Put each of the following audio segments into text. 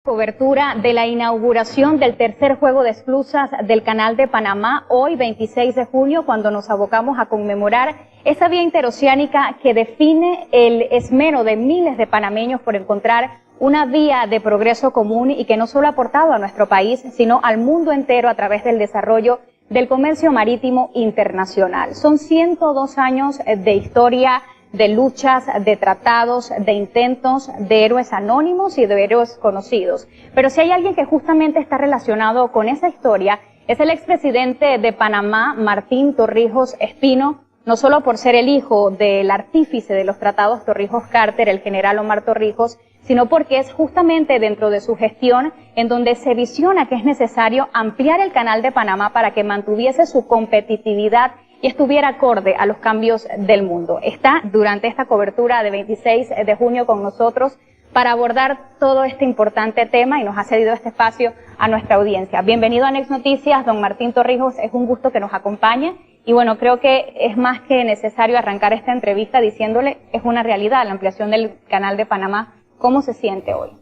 Cobertura de la inauguración del tercer juego de esclusas del Canal de Panamá, hoy 26 de junio, cuando nos abocamos a conmemorar esa vía interoceánica que define el esmero de miles de panameños por encontrar una vía de progreso común y que no solo ha aportado a nuestro país, sino al mundo entero a través del desarrollo del comercio marítimo internacional. Son 102 años de historia, de luchas, de tratados, de intentos, de héroes anónimos y de héroes conocidos. Pero si hay alguien que justamente está relacionado con esa historia, es el expresidente de Panamá, Martín Torrijos Espino, no solo por ser el hijo del artífice de los tratados Torrijos-Carter, el general Omar Torrijos, sino porque es justamente dentro de su gestión en donde se visiona que es necesario ampliar el Canal de Panamá para que mantuviese su competitividad y estuviera acorde a los cambios del mundo. Está durante esta cobertura de 26 de junio con nosotros para abordar todo este importante tema y nos ha cedido este espacio a nuestra audiencia. Bienvenido a Next Noticias, don Martín Torrijos, es un gusto que nos acompañe y bueno, creo que es más que necesario arrancar esta entrevista diciéndole es una realidad la ampliación del Canal de Panamá. ¿Cómo se siente hoy?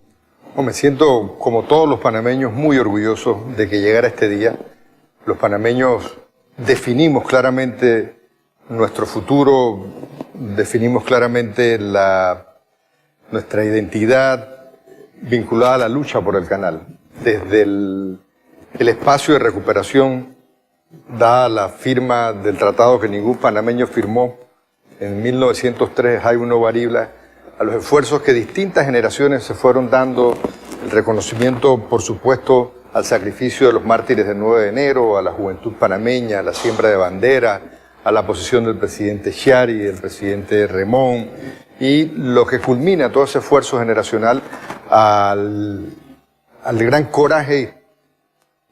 Me siento, como todos los panameños, muy orgulloso de que llegara este día. Los panameños definimos claramente nuestro futuro, definimos claramente nuestra identidad vinculada a la lucha por el canal. Desde el espacio de recuperación, dada la firma del tratado que ningún panameño firmó en 1903, Jaime Novaribla, a los esfuerzos que distintas generaciones se fueron dando, el reconocimiento, por supuesto, al sacrificio de los mártires del 9 de enero, a la juventud panameña, a la siembra de bandera, a la posición del presidente Chiari, del presidente Remón, y lo que culmina todo ese esfuerzo generacional al gran coraje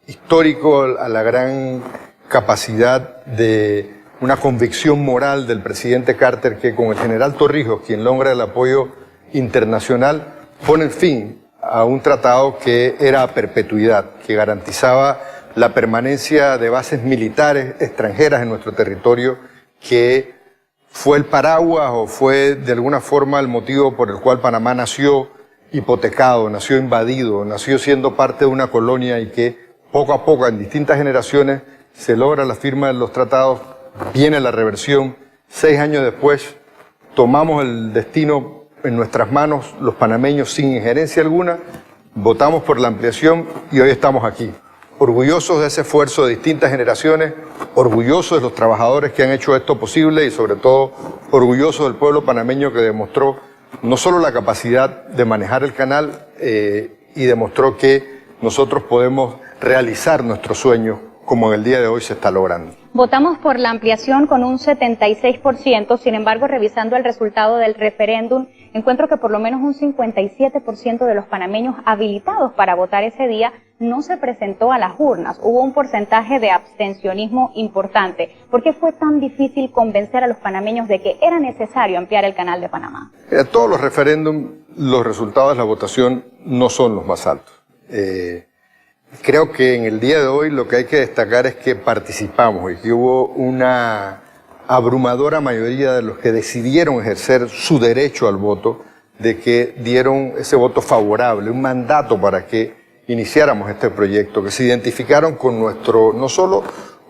histórico, a la gran capacidad de una convicción moral del presidente Carter que con el general Torrijos, quien logra el apoyo internacional, pone fin a un tratado que era a perpetuidad, que garantizaba la permanencia de bases militares extranjeras en nuestro territorio, que fue el paraguas o fue de alguna forma el motivo por el cual Panamá nació hipotecado, nació invadido, nació siendo parte de una colonia y que poco a poco en distintas generaciones se logra la firma de los tratados, viene la reversión, 6 años después tomamos el destino en nuestras manos, los panameños sin injerencia alguna, votamos por la ampliación y hoy estamos aquí, orgullosos de ese esfuerzo de distintas generaciones, orgullosos de los trabajadores que han hecho esto posible y sobre todo orgullosos del pueblo panameño que demostró no solo la capacidad de manejar el canal y demostró que nosotros podemos realizar nuestros sueños como en el día de hoy se está logrando. Votamos por la ampliación con un 76%, sin embargo, revisando el resultado del referéndum, encuentro que por lo menos un 57% de los panameños habilitados para votar ese día no se presentó a las urnas. Hubo un porcentaje de abstencionismo importante. ¿Por qué fue tan difícil convencer a los panameños de que era necesario ampliar el Canal de Panamá? Todos los referéndums, los resultados de la votación no son los más altos. Creo que en el día de hoy lo que hay que destacar es que participamos y que hubo una abrumadora mayoría de los que decidieron ejercer su derecho al voto, de que dieron ese voto favorable, un mandato para que iniciáramos este proyecto, que se identificaron con no solo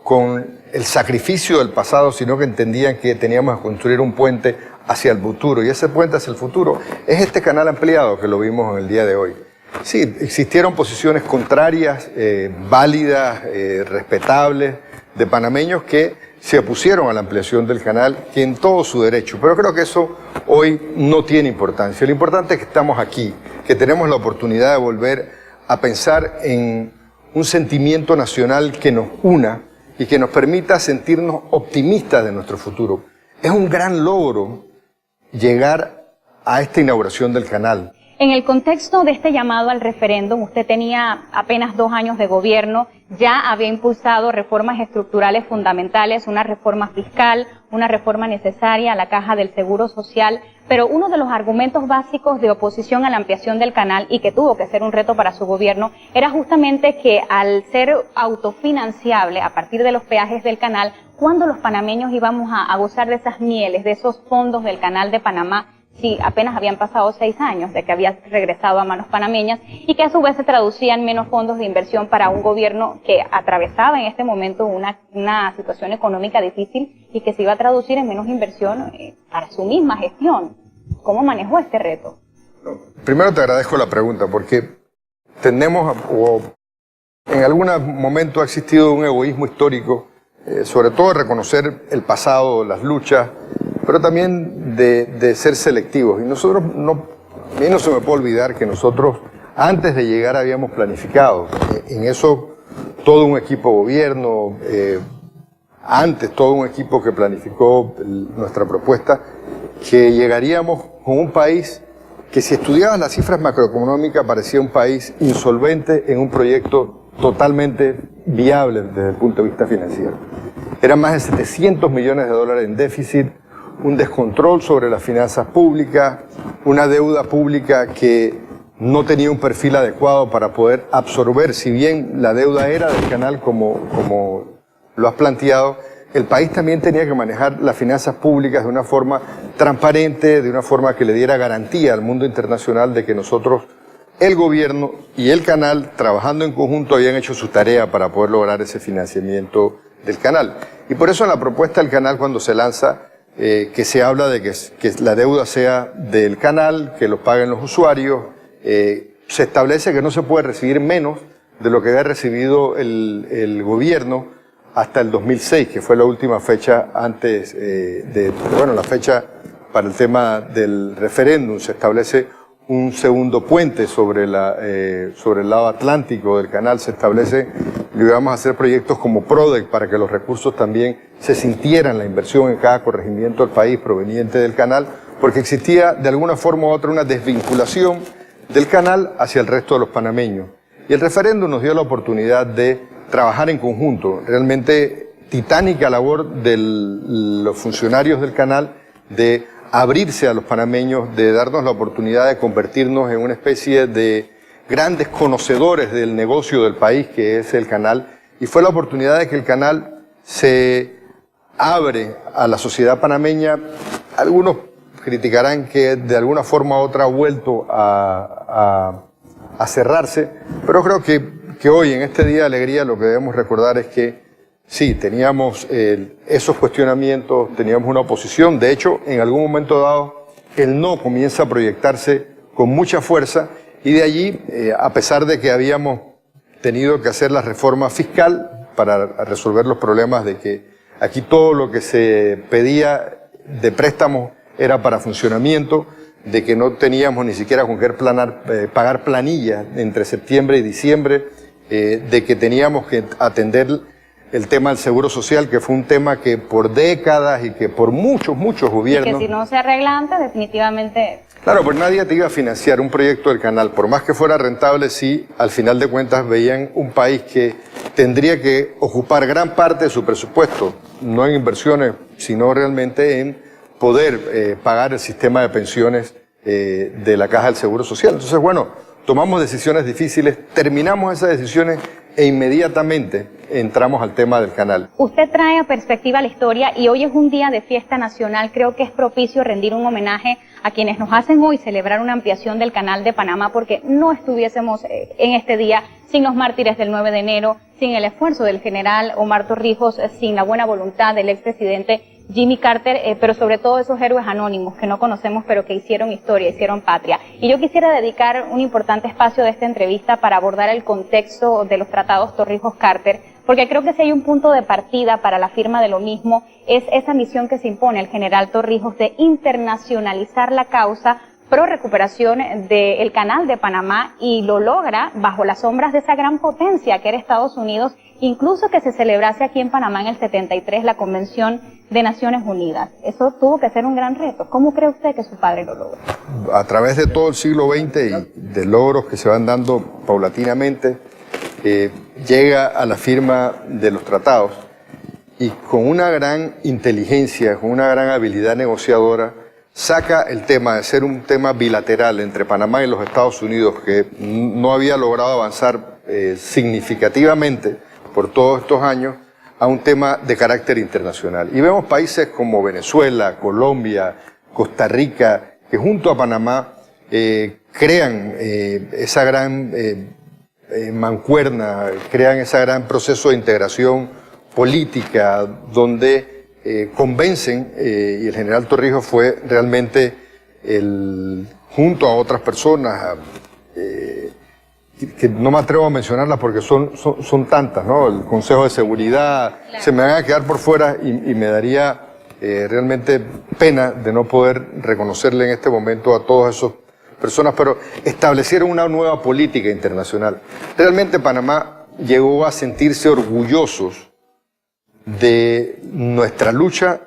con el sacrificio del pasado, sino que entendían que teníamos que construir un puente hacia el futuro, y ese puente hacia el futuro es este canal ampliado que lo vimos en el día de hoy. Sí, existieron posiciones contrarias, válidas, respetables, de panameños que se opusieron a la ampliación del canal, que en todo su derecho. Pero creo que eso hoy no tiene importancia. Lo importante es que estamos aquí, que tenemos la oportunidad de volver a pensar en un sentimiento nacional que nos una y que nos permita sentirnos optimistas de nuestro futuro. Es un gran logro llegar a esta inauguración del canal. En el contexto de este llamado al referéndum, usted tenía apenas 2 años de gobierno, ya había impulsado reformas estructurales fundamentales, una reforma fiscal, una reforma necesaria a la Caja del Seguro Social, pero uno de los argumentos básicos de oposición a la ampliación del canal, y que tuvo que ser un reto para su gobierno, era justamente que al ser autofinanciable a partir de los peajes del canal, ¿cuándo los panameños íbamos a gozar de esas mieles, de esos fondos del Canal de Panamá, si apenas habían pasado 6 años de que había regresado a manos panameñas y que a su vez se traducía en menos fondos de inversión para un gobierno que atravesaba en este momento una situación económica difícil y que se iba a traducir en menos inversión para su misma gestión? ¿Cómo manejó este reto? Primero te agradezco la pregunta porque tendemos, o en algún momento ha existido un egoísmo histórico, sobre todo de reconocer el pasado, las luchas, pero también de ser selectivos. Y nosotros, a mí no se me puede olvidar que nosotros antes de llegar habíamos planificado. En eso todo un equipo de gobierno, antes todo un equipo que planificó nuestra propuesta, que llegaríamos con un país que si estudiabas las cifras macroeconómicas parecía un país insolvente en un proyecto totalmente viable desde el punto de vista financiero. Eran más de 700 millones de dólares en déficit, un descontrol sobre las finanzas públicas, una deuda pública que no tenía un perfil adecuado para poder absorber, si bien la deuda era del canal como lo has planteado, el país también tenía que manejar las finanzas públicas de una forma transparente, de una forma que le diera garantía al mundo internacional de que nosotros, el gobierno y el canal, trabajando en conjunto, habían hecho su tarea para poder lograr ese financiamiento del canal. Y por eso en la propuesta del canal, cuando se lanza, que se habla de que la deuda sea del canal, que lo paguen los usuarios, se establece que no se puede recibir menos de lo que había recibido el gobierno hasta el 2006, que fue la última fecha antes la fecha para el tema del referéndum. Se establece un segundo puente sobre el lado atlántico del canal, se establece que íbamos a hacer proyectos como PRODEC para que los recursos también se sintieran la inversión en cada corregimiento del país proveniente del canal, porque existía de alguna forma u otra una desvinculación del canal hacia el resto de los panameños. Y el referéndum nos dio la oportunidad de trabajar en conjunto, realmente titánica labor de los funcionarios del canal de abrirse a los panameños, de darnos la oportunidad de convertirnos en una especie de grandes conocedores del negocio del país que es el canal, y fue la oportunidad de que el canal se abre a la sociedad panameña. Algunos criticarán que de alguna forma u otra ha vuelto a cerrarse, pero creo que hoy, en este día de alegría, lo que debemos recordar es que sí, teníamos esos cuestionamientos, teníamos una oposición. De hecho, en algún momento dado, el no comienza a proyectarse con mucha fuerza, y de allí, a pesar de que habíamos tenido que hacer la reforma fiscal para resolver los problemas de que aquí todo lo que se pedía de préstamos era para funcionamiento, de que no teníamos ni siquiera con qué pagar planillas entre septiembre y diciembre, de que teníamos que atender el tema del seguro social, que fue un tema que por décadas y que por muchos gobiernos... Y que si no se arregla antes, definitivamente... Claro, pues nadie te iba a financiar un proyecto del canal, por más que fuera rentable, si al final de cuentas veían un país que tendría que ocupar gran parte de su presupuesto, no en inversiones, sino realmente en poder pagar el sistema de pensiones de la Caja del Seguro Social. Entonces, bueno, tomamos decisiones difíciles, terminamos esas decisiones e inmediatamente entramos al tema del canal. Usted trae a perspectiva la historia y hoy es un día de fiesta nacional. Creo que es propicio rendir un homenaje a quienes nos hacen hoy celebrar una ampliación del Canal de Panamá, porque no estuviésemos en este día sin los mártires del 9 de enero, sin el esfuerzo del general Omar Torrijos, sin la buena voluntad del expresidente Jimmy Carter, pero sobre todo esos héroes anónimos que no conocemos pero que hicieron historia, hicieron patria. Y yo quisiera dedicar un importante espacio de esta entrevista para abordar el contexto de los tratados Torrijos-Carter, porque creo que si hay un punto de partida para la firma de lo mismo, es esa misión que se impone el general Torrijos de internacionalizar la causa pro recuperación del Canal de Panamá, y lo logra bajo las sombras de esa gran potencia que era Estados Unidos, incluso que se celebrase aquí en Panamá en el 73 la Convención de Naciones Unidas. Eso tuvo que ser un gran reto. ¿Cómo cree usted que su padre lo logró? A través de todo el siglo XX y de logros que se van dando paulatinamente, llega a la firma de los tratados, y con una gran inteligencia, con una gran habilidad negociadora, saca el tema de ser un tema bilateral entre Panamá y los Estados Unidos, que no había logrado avanzar significativamente por todos estos años, a un tema de carácter internacional. Y vemos países como Venezuela, Colombia, Costa Rica, que junto a Panamá crean esa gran mancuerna, crean ese gran proceso de integración política donde convencen, y el general Torrijos fue realmente junto a otras personas, que no me atrevo a mencionarlas porque son tantas, ¿no? El Consejo de Seguridad, claro, se me van a quedar por fuera y me daría realmente pena de no poder reconocerle en este momento a todas esas personas, pero establecieron una nueva política internacional. Realmente Panamá llegó a sentirse orgullosos de nuestra lucha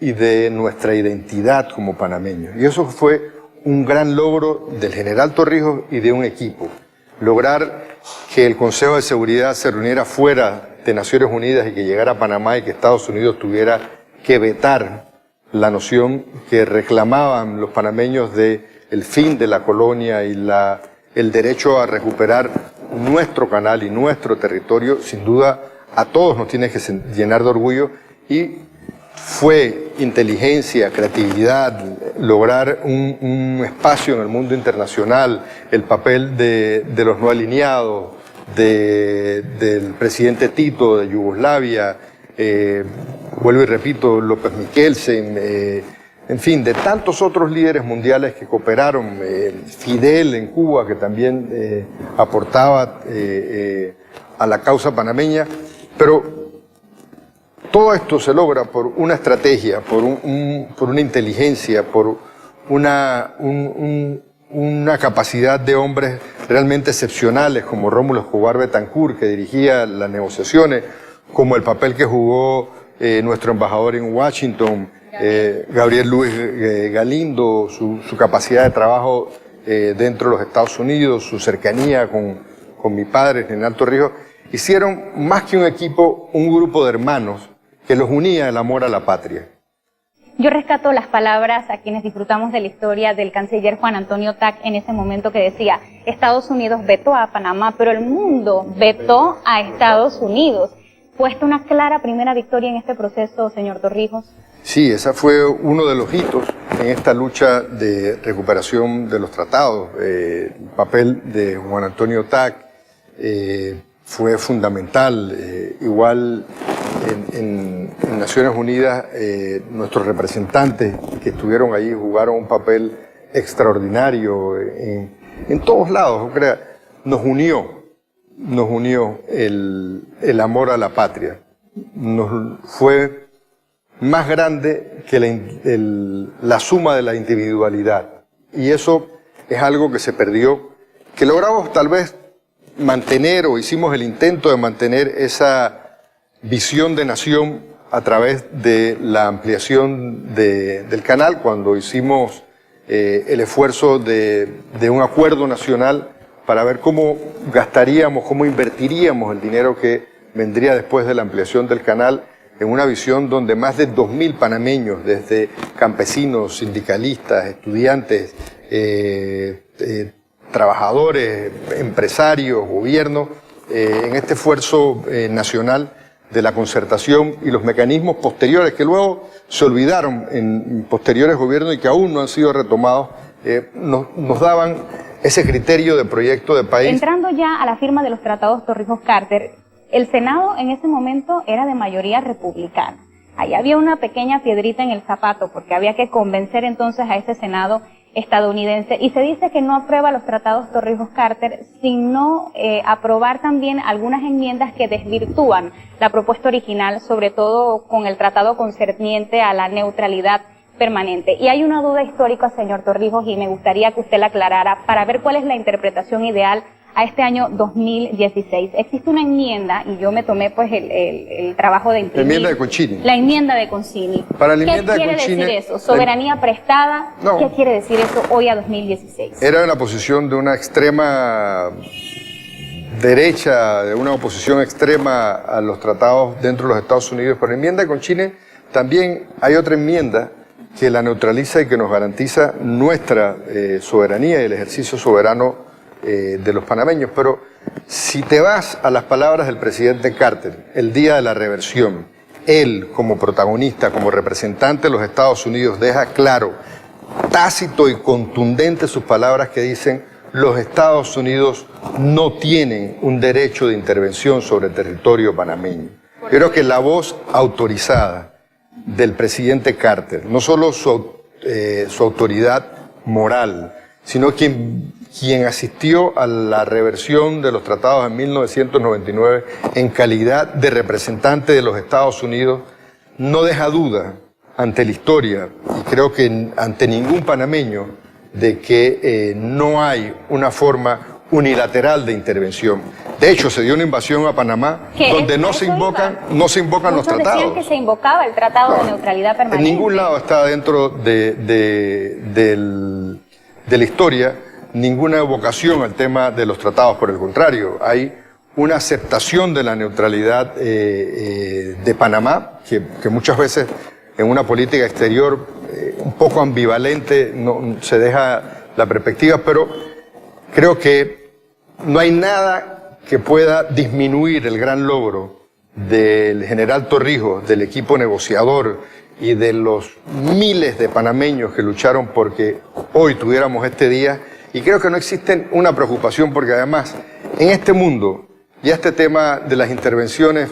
y de nuestra identidad como panameños. Y eso fue un gran logro del general Torrijos y de un equipo. Lograr que el Consejo de Seguridad se reuniera fuera de Naciones Unidas y que llegara a Panamá y que Estados Unidos tuviera que vetar la noción que reclamaban los panameños de el fin de la colonia y el derecho a recuperar nuestro canal y nuestro territorio, sin duda a todos nos tiene que llenar de orgullo, y fue inteligencia, creatividad, lograr un espacio en el mundo internacional, el papel de los no alineados, del presidente Tito de Yugoslavia, vuelvo y repito, López Michelsen, en fin, de tantos otros líderes mundiales que cooperaron, Fidel en Cuba, que también aportaba a la causa panameña, pero todo esto se logra por una estrategia, por una inteligencia, por una capacidad de hombres realmente excepcionales, como Rómulo Escobar Betancourt, que dirigía las negociaciones, como el papel que jugó nuestro embajador en Washington, Gabriel Luis Galindo, su capacidad de trabajo dentro de los Estados Unidos, su cercanía con mi padre, el general Torrijos, hicieron más que un equipo, un grupo de hermanos que los unía el amor a la patria. Yo rescato las palabras a quienes disfrutamos de la historia del canciller Juan Antonio Tac en ese momento, que decía: Estados Unidos vetó a Panamá, pero el mundo vetó a Estados Unidos. ¿Fue esta una clara primera victoria en este proceso, señor Torrijos? Sí, esa fue uno de los hitos en esta lucha de recuperación de los tratados. El papel de Juan Antonio Tac fue fundamental. Igual en Naciones Unidas, nuestros representantes que estuvieron allí jugaron un papel extraordinario en todos lados. Nos unió el amor a la patria. Fue más grande que la suma de la individualidad. Y eso es algo que se perdió, que logramos tal vez mantener, o hicimos el intento de mantener esa visión de nación a través de la ampliación del canal, cuando hicimos el esfuerzo de un acuerdo nacional para ver cómo gastaríamos, cómo invertiríamos el dinero que vendría después de la ampliación del canal, en una visión donde más de 2.000 panameños, desde campesinos, sindicalistas, estudiantes, trabajadores, empresarios, gobiernos, en este esfuerzo nacional de la concertación y los mecanismos posteriores que luego se olvidaron en posteriores gobiernos y que aún no han sido retomados, nos daban ese criterio de proyecto de país. Entrando ya a la firma de los tratados Torrijos-Carter, el Senado en ese momento era de mayoría republicana. Ahí había una pequeña piedrita en el zapato, porque había que convencer entonces a ese Senado estadounidense, y se dice que no aprueba los tratados Torrijos-Carter, sino aprobar también algunas enmiendas que desvirtúan la propuesta original, sobre todo con el tratado concerniente a la neutralidad permanente. Y hay una duda histórica, señor Torrijos, y me gustaría que usted la aclarara para ver cuál es la interpretación ideal a este año 2016. Existe una enmienda, y yo me tomé pues el trabajo de imprimir. La enmienda de Concini. La enmienda de Concini. Para la enmienda ¿Qué quiere de Concini, decir eso? ¿Soberanía prestada? No. ¿Qué quiere decir eso hoy a 2016? Era una posición de una extrema derecha, de una oposición extrema a los tratados dentro de los Estados Unidos. Pero la enmienda de Concini también hay otra enmienda que la neutraliza y que nos garantiza nuestra soberanía y el ejercicio soberano de los panameños. Pero si te vas a las palabras del presidente Carter, el día de la reversión, él como protagonista, como representante de los Estados Unidos, deja claro tácito y contundente sus palabras que dicen: los Estados Unidos no tienen un derecho de intervención sobre el territorio panameño. Yo creo que la voz autorizada del presidente Carter, no solo su autoridad moral, sino quien asistió a la reversión de los tratados en 1999 en calidad de representante de los Estados Unidos, no deja duda ante la historia, y creo que ante ningún panameño, de que no hay una forma unilateral de intervención. De hecho, se dio una invasión a Panamá donde no se invocan los tratados. Decían que se invocaba el Tratado de Neutralidad Permanente. En ningún lado está dentro de la historia ninguna evocación al tema de los tratados. Por el contrario, hay una aceptación de la neutralidad de Panamá, que muchas veces en una política exterior un poco ambivalente no se deja la perspectiva, pero creo que no hay nada que pueda disminuir el gran logro del general Torrijos, del equipo negociador y de los miles de panameños que lucharon porque hoy tuviéramos este día. Y creo que no existe una preocupación, porque además en este mundo ya este tema de las intervenciones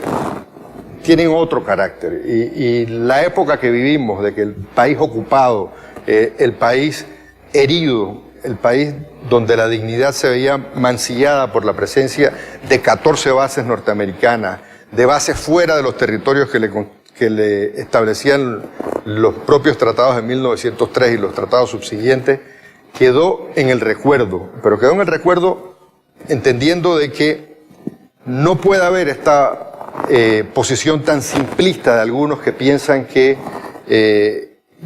tienen otro carácter, y la época que vivimos, de que el país ocupado, el país herido, el país donde la dignidad se veía mancillada por la presencia de 14 bases norteamericanas, de bases fuera de los territorios que le establecían los propios tratados de 1903 y los tratados subsiguientes, quedó en el recuerdo, pero quedó en el recuerdo entendiendo de que no puede haber esta posición tan simplista de algunos que piensan que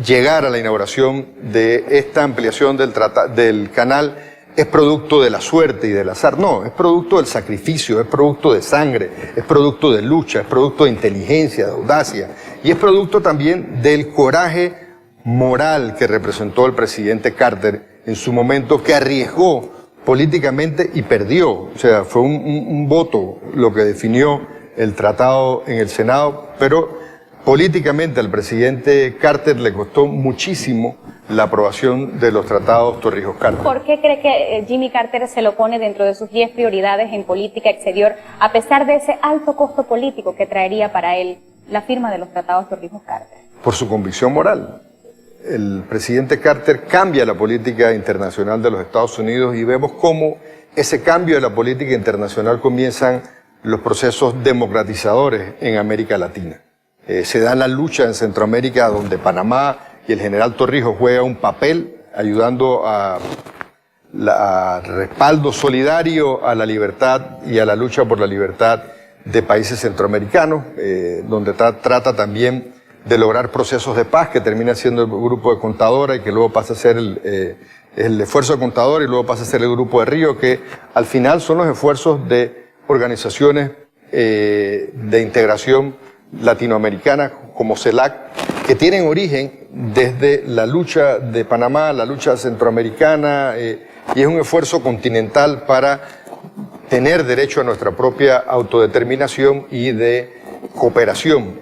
llegar a la inauguración de esta ampliación del canal es producto de la suerte y del azar. No, es producto del sacrificio, es producto de sangre, es producto de lucha, es producto de inteligencia, de audacia, y es producto también del coraje moral que representó el presidente Carter en su momento, que arriesgó políticamente y perdió. O sea, fue un voto lo que definió el tratado en el Senado, pero políticamente al presidente Carter le costó muchísimo la aprobación de los tratados Torrijos-Carter. ¿Por qué cree que Jimmy Carter se lo pone dentro de sus 10 prioridades en política exterior, a pesar de ese alto costo político que traería para él la firma de los tratados Torrijos-Carter? Por su convicción moral. El presidente Carter cambia la política internacional de los Estados Unidos, y vemos cómo ese cambio de la política internacional comienzan los procesos democratizadores en América Latina. Se da la lucha en Centroamérica, donde Panamá y el general Torrijos juega un papel ayudando a respaldo solidario a la libertad y a la lucha por la libertad de países centroamericanos, donde trata también de lograr procesos de paz, que termina siendo el grupo de Contadora y que luego pasa a ser el esfuerzo de Contadora y luego pasa a ser el grupo de Río, que al final son los esfuerzos de organizaciones de integración latinoamericana como CELAC, que tienen origen desde la lucha de Panamá, la lucha centroamericana, y es un esfuerzo continental para tener derecho a nuestra propia autodeterminación y de cooperación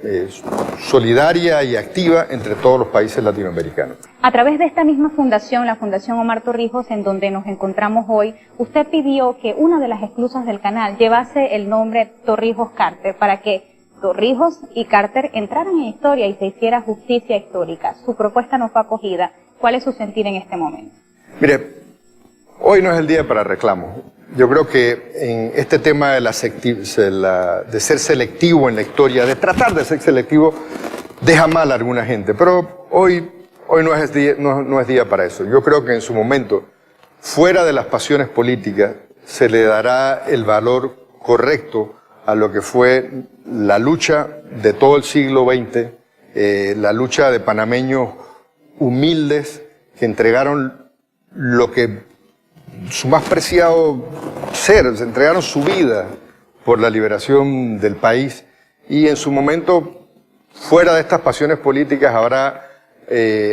solidaria y activa entre todos los países latinoamericanos. A través de esta misma fundación, la Fundación Omar Torrijos, en donde nos encontramos hoy, usted pidió que una de las esclusas del canal llevase el nombre Torrijos-Carter, para que Torrijos y Carter entraran en historia y se hiciera justicia histórica. Su propuesta no fue acogida. ¿Cuál es su sentir en este momento? Mire, hoy no es el día para reclamos. Yo creo que en este tema de ser selectivo en la historia, de tratar de ser selectivo, deja mal a alguna gente. Pero hoy no es día para eso. Yo creo que en su momento, fuera de las pasiones políticas, se le dará el valor correcto a lo que fue la lucha de todo el siglo XX, la lucha de panameños humildes que entregaron lo que su más preciado ser, se entregaron su vida por la liberación del país, y en su momento, fuera de estas pasiones políticas, habrá,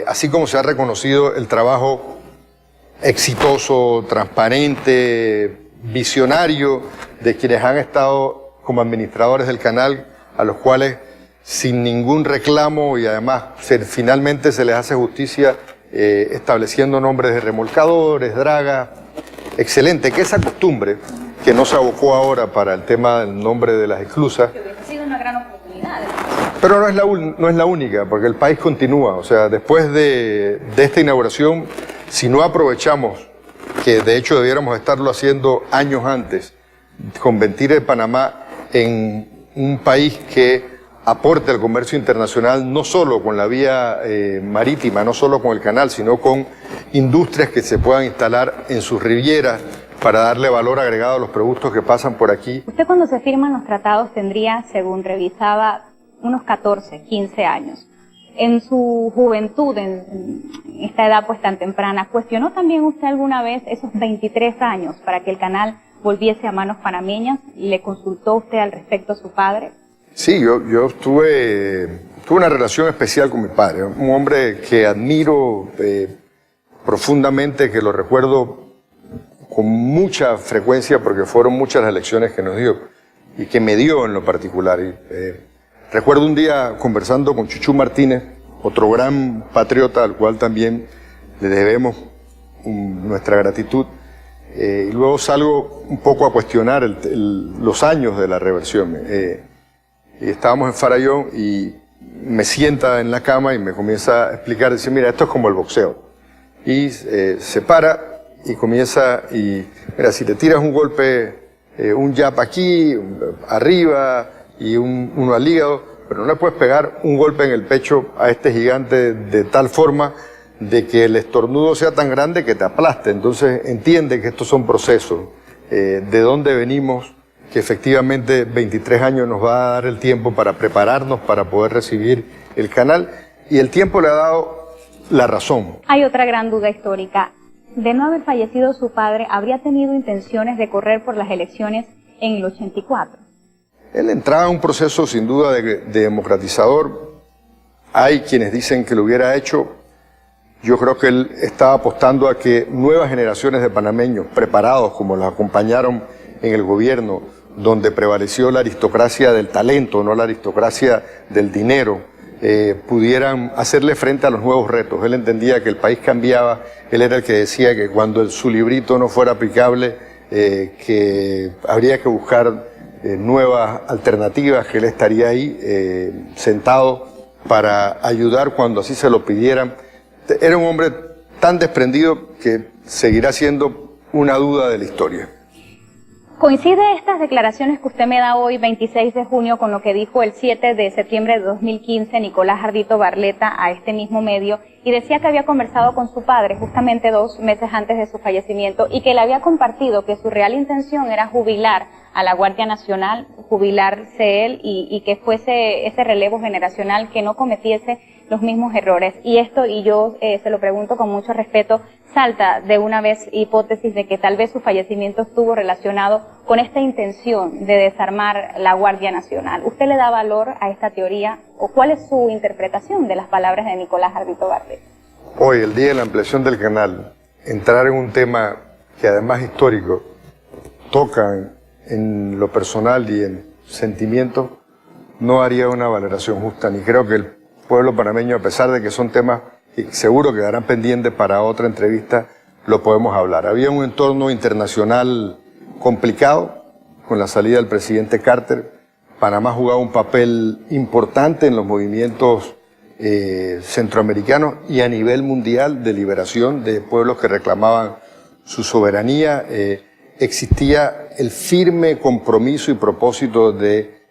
así como se ha reconocido el trabajo exitoso, transparente, visionario de quienes han estado como administradores del canal, a los cuales sin ningún reclamo y además finalmente se les hace justicia estableciendo nombres de remolcadores, dragas. Excelente, que esa costumbre, que no se abocó ahora para el tema del nombre de las esclusas. Que hubiese sido una gran oportunidad. Pero no es la única, porque el país continúa. O sea, después de esta inauguración, si no aprovechamos, que de hecho debiéramos estarlo haciendo años antes, convertir el Panamá en un país que aporte al comercio internacional, no solo con la vía marítima, no solo con el canal, sino con industrias que se puedan instalar en sus rivieras para darle valor agregado a los productos que pasan por aquí. Usted cuando se firman los tratados tendría, según revisaba, unos 14, 15 años. En su juventud, en esta edad pues tan temprana, ¿cuestionó también usted alguna vez esos 23 años para que el canal volviese a manos panameñas? ¿Le consultó usted al respecto a su padre? Sí, yo tuve una relación especial con mi padre, un hombre que admiro profundamente, que lo recuerdo con mucha frecuencia porque fueron muchas las lecciones que nos dio y que me dio en lo particular. Recuerdo un día conversando con Chuchú Martínez, otro gran patriota al cual también le debemos nuestra gratitud, y luego salgo un poco a cuestionar los años de la reversión. Y estábamos en Farallón y me sienta en la cama y me comienza a explicar, dice, mira, esto es como el boxeo. Y se para y comienza, y mira, si te tiras un golpe, un jab aquí, arriba, y uno al hígado, pero no le puedes pegar un golpe en el pecho a este gigante de tal forma de que el estornudo sea tan grande que te aplaste. Entonces entiende que estos son procesos, de dónde venimos, que efectivamente 23 años nos va a dar el tiempo para prepararnos para poder recibir el canal, y el tiempo le ha dado la razón. Hay otra gran duda histórica. De no haber fallecido su padre, ¿habría tenido intenciones de correr por las elecciones en el 84? Él entraba en un proceso sin duda de democratizador. Hay quienes dicen que lo hubiera hecho. Yo creo que él estaba apostando a que nuevas generaciones de panameños preparados, como los acompañaron en el gobierno, donde prevaleció la aristocracia del talento, no la aristocracia del dinero, pudieran hacerle frente a los nuevos retos. Él entendía que el país cambiaba. Él era el que decía que cuando su librito no fuera aplicable, que habría que buscar nuevas alternativas, que él estaría ahí sentado para ayudar cuando así se lo pidieran. Era un hombre tan desprendido que seguirá siendo una duda de la historia. ¿Coincide estas declaraciones que usted me da hoy, 26 de junio, con lo que dijo el 7 de septiembre de 2015 Nicolás Ardito Barleta a este mismo medio, y decía que había conversado con su padre justamente 2 meses antes de su fallecimiento y que le había compartido que su real intención era jubilar a la Guardia Nacional, jubilarse él y que fuese ese relevo generacional, que no cometiese los mismos errores? Y esto, y yo se lo pregunto con mucho respeto, salta de una vez hipótesis de que tal vez su fallecimiento estuvo relacionado con esta intención de desarmar la Guardia Nacional. ¿Usted le da valor a esta teoría o cuál es su interpretación de las palabras de Nicolás Ardito Barleta? Hoy, el día de la ampliación del canal, entrar en un tema que además histórico toca en lo personal y en sentimientos, no haría una valoración justa, ni creo que el pueblo panameño, a pesar de que son temas que seguro quedarán pendientes para otra entrevista, lo podemos hablar. Había un entorno internacional complicado con la salida del presidente Carter. Panamá jugaba un papel importante en los movimientos centroamericanos y a nivel mundial de liberación de pueblos que reclamaban su soberanía. Existía el firme compromiso y propósito de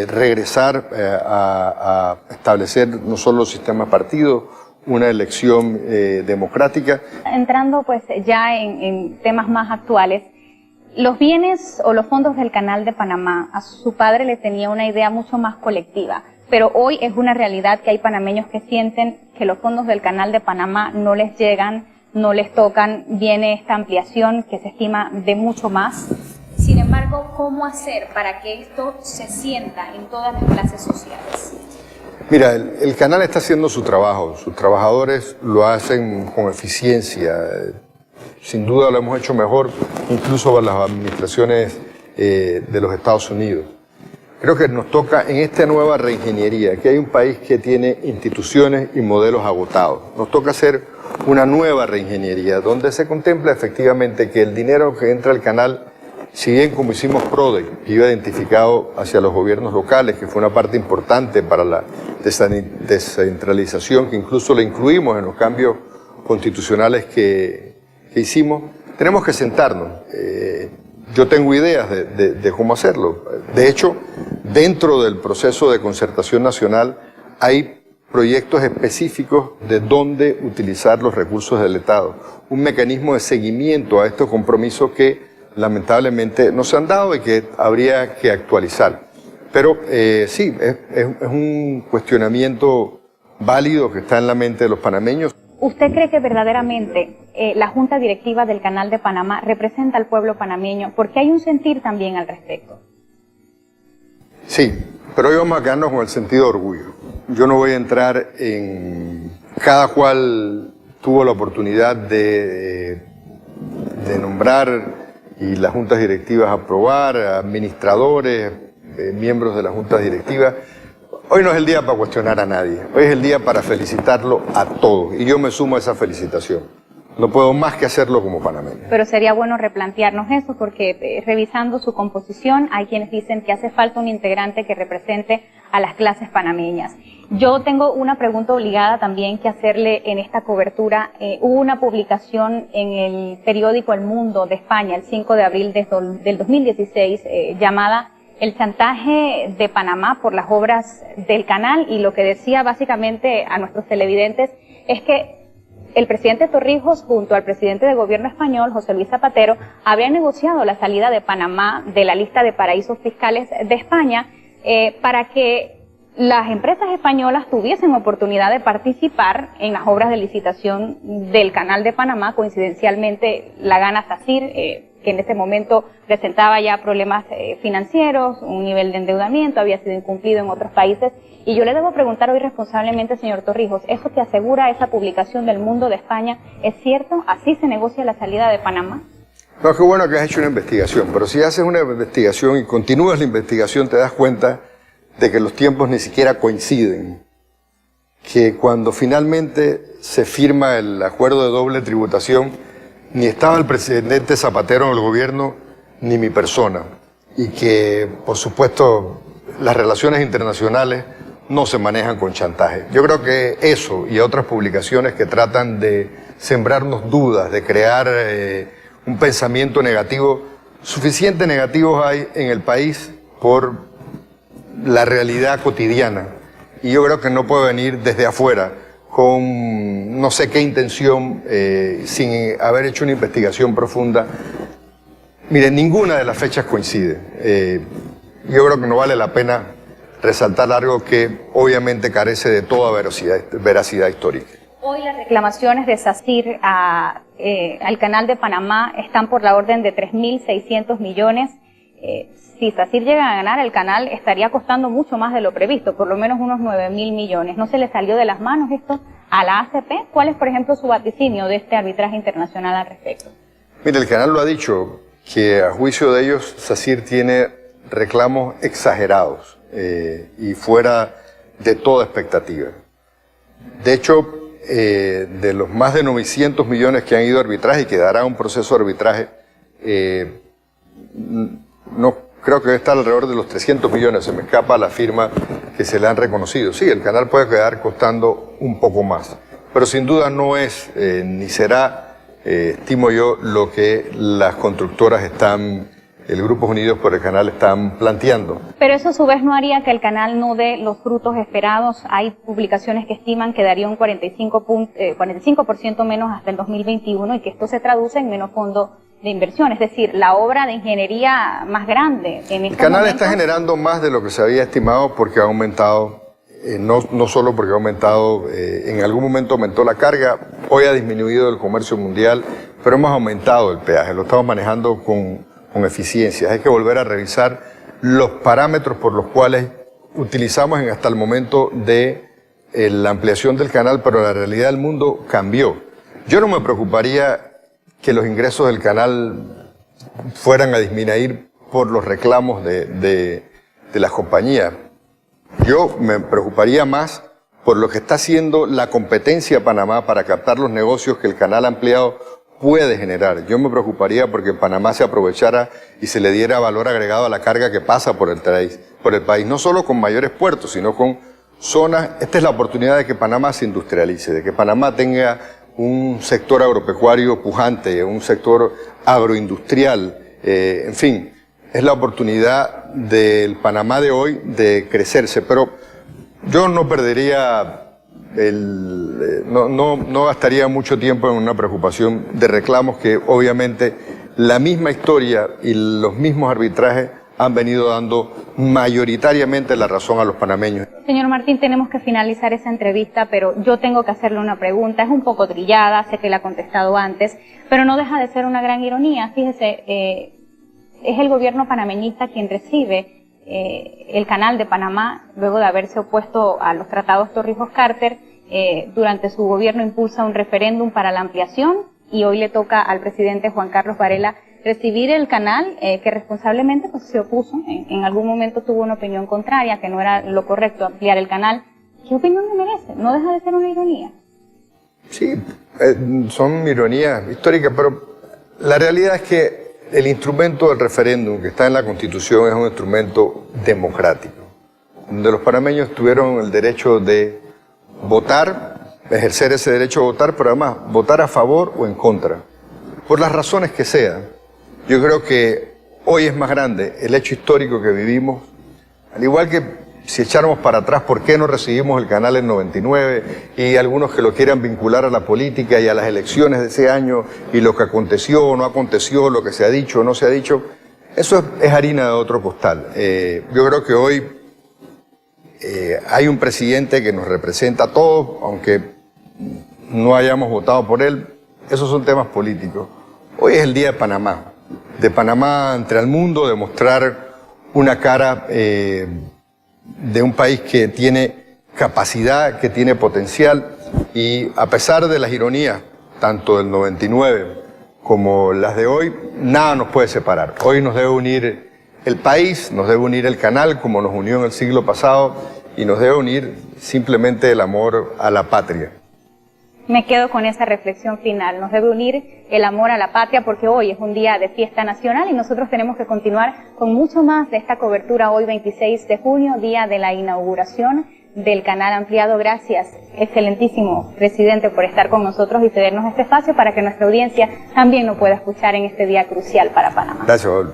regresar a establecer no solo sistema de partidos, una elección democrática. Entrando pues ya en temas más actuales, los bienes o los fondos del Canal de Panamá, a su padre le tenía una idea mucho más colectiva, pero hoy es una realidad que hay panameños que sienten que los fondos del Canal de Panamá no les llegan, no les tocan. Viene esta ampliación que se estima de mucho más. Sin embargo, ¿cómo hacer para que esto se sienta en todas las clases sociales? Mira, el canal está haciendo su trabajo, sus trabajadores lo hacen con eficiencia, sin duda lo hemos hecho mejor, incluso con las administraciones de los Estados Unidos. Creo que nos toca en esta nueva reingeniería, que hay un país que tiene instituciones y modelos agotados. Nos toca hacer una nueva reingeniería, donde se contempla efectivamente que el dinero que entra al canal, si bien como hicimos PRODE, iba identificado hacia los gobiernos locales, que fue una parte importante para la descentralización, que incluso la incluimos en los cambios constitucionales que hicimos, tenemos que sentarnos. Yo tengo ideas de cómo hacerlo. De hecho, dentro del proceso de concertación nacional hay proyectos específicos de dónde utilizar los recursos del Estado. Un mecanismo de seguimiento a estos compromisos que lamentablemente no se han dado y que habría que actualizar. Pero sí, es un cuestionamiento válido que está en la mente de los panameños. ¿Usted cree que verdaderamente la Junta Directiva del Canal de Panamá representa al pueblo panameño? Porque hay un sentir también al respecto. Sí, pero hoy vamos a quedarnos con el sentido de orgullo. Yo no voy a entrar en cada cual tuvo la oportunidad de nombrar y las juntas directivas aprobar, administradores, miembros de las juntas directivas. Hoy no es el día para cuestionar a nadie, hoy es el día para felicitarlo a todos y yo me sumo a esa felicitación. No puedo más que hacerlo como panameño. Pero sería bueno replantearnos eso porque revisando su composición hay quienes dicen que hace falta un integrante que represente a las clases panameñas. Yo tengo una pregunta obligada también que hacerle en esta cobertura. Hubo una publicación en el periódico El Mundo de España el 5 de abril del 2016 llamada El chantaje de Panamá por las obras del canal, y lo que decía básicamente a nuestros televidentes es que el presidente Torrijos junto al presidente de gobierno español, José Luis Zapatero, habían negociado la salida de Panamá de la lista de paraísos fiscales de España para que las empresas españolas tuviesen oportunidad de participar en las obras de licitación del Canal de Panamá. Coincidencialmente, la gana SACIR, que en ese momento presentaba ya problemas financieros, un nivel de endeudamiento, había sido incumplido en otros países. Y yo le debo preguntar hoy responsablemente, señor Torrijos, ¿eso que asegura esa publicación del Mundo de España es cierto? ¿Así se negocia la salida de Panamá? No, qué bueno que has hecho una investigación, pero si haces una investigación y continúas la investigación te das cuenta de que los tiempos ni siquiera coinciden, que cuando finalmente se firma el acuerdo de doble tributación, ni estaba el presidente Zapatero en el gobierno, ni mi persona, y que, por supuesto, las relaciones internacionales no se manejan con chantaje. Yo creo que eso y otras publicaciones que tratan de sembrarnos dudas, de crear un pensamiento negativo, suficientes negativos hay en el país por la realidad cotidiana, y yo creo que no puede venir desde afuera con no sé qué intención, sin haber hecho una investigación profunda. Miren, ninguna de las fechas coincide. Yo creo que no vale la pena resaltar algo que obviamente carece de toda veracidad histórica. Hoy las reclamaciones de SACIR al Canal de Panamá están por la orden de 3.600 millones. Si SACIR llega a ganar el canal, estaría costando mucho más de lo previsto, por lo menos unos 9.000 millones. ¿No se le salió de las manos esto a la ACP? ¿Cuál es, por ejemplo, su vaticinio de este arbitraje internacional al respecto? Mire, el canal lo ha dicho, que a juicio de ellos, SACIR tiene reclamos exagerados y fuera de toda expectativa. De hecho, de los más de 900 millones que han ido a arbitraje y que dará un proceso de arbitraje, no creo que debe estar alrededor de los 300 millones, se me escapa la firma que se le han reconocido. Sí, el canal puede quedar costando un poco más, pero sin duda no es ni será, estimo yo, lo que las constructoras el Grupos Unidos por el Canal están planteando. Pero eso a su vez no haría que el canal no dé los frutos esperados. Hay publicaciones que estiman que daría un 45% menos hasta el 2021 y que esto se traduce en menos fondo de inversión, es decir, la obra de ingeniería más grande en este El canal momento está generando más de lo que se había estimado porque ha aumentado, no solo porque ha aumentado, en algún momento aumentó la carga, hoy ha disminuido el comercio mundial, pero hemos aumentado el peaje, lo estamos manejando con eficiencia. Hay que volver a revisar los parámetros por los cuales utilizamos hasta el momento de la ampliación del canal, pero la realidad del mundo cambió. Yo no me preocuparía que los ingresos del canal fueran a disminuir por los reclamos de de las compañías. Yo me preocuparía más por lo que está haciendo la competencia de Panamá para captar los negocios que el canal ampliado puede generar. Yo me preocuparía porque Panamá se aprovechara y se le diera valor agregado a la carga que pasa por el país, no solo con mayores puertos, sino con zonas. Esta es la oportunidad de que Panamá se industrialice, de que Panamá tenga un sector agropecuario pujante, un sector agroindustrial, en fin, es la oportunidad del Panamá de hoy de crecerse, pero yo no perdería no gastaría mucho tiempo en una preocupación de reclamos que obviamente la misma historia y los mismos arbitrajes han venido dando mayoritariamente la razón a los panameños. Señor Martín, tenemos que finalizar esa entrevista, pero yo tengo que hacerle una pregunta. Es un poco trillada, sé que la ha contestado antes, pero no deja de ser una gran ironía. Fíjese, es el gobierno panameñista quien recibe el canal de Panamá luego de haberse opuesto a los tratados Torrijos-Carter. Durante su gobierno impulsa un referéndum para la ampliación y hoy le toca al presidente Juan Carlos Varela recibir el canal que responsablemente pues, se opuso. En algún momento tuvo una opinión contraria, que no era lo correcto ampliar el canal. ¿Qué opinión le merece? ¿No deja de ser una ironía? Sí, son ironías históricas, pero la realidad es que el instrumento del referéndum que está en la Constitución es un instrumento democrático, donde los panameños tuvieron el derecho de votar, ejercer ese derecho a votar, pero además votar a favor o en contra, por las razones que sean. Yo creo que hoy es más grande el hecho histórico que vivimos, al igual que si echáramos para atrás por qué no recibimos el canal en 99 y algunos que lo quieran vincular a la política y a las elecciones de ese año y lo que aconteció o no aconteció, lo que se ha dicho o no se ha dicho, eso es harina de otro costal. Yo creo que hoy hay un presidente que nos representa a todos, aunque no hayamos votado por él, esos son temas políticos. Hoy es el día de Panamá ante el mundo, de mostrar una cara de un país que tiene capacidad, que tiene potencial, y a pesar de las ironías, tanto del 99 como las de hoy, nada nos puede separar. Hoy nos debe unir el país, nos debe unir el canal como nos unió en el siglo pasado y nos debe unir simplemente el amor a la patria. Me quedo con esa reflexión final. Nos debe unir el amor a la patria porque hoy es un día de fiesta nacional y nosotros tenemos que continuar con mucho más de esta cobertura hoy 26 de junio, día de la inauguración del canal ampliado. Gracias, excelentísimo presidente, por estar con nosotros y cedernos este espacio para que nuestra audiencia también lo pueda escuchar en este día crucial para Panamá. Gracias, Olga.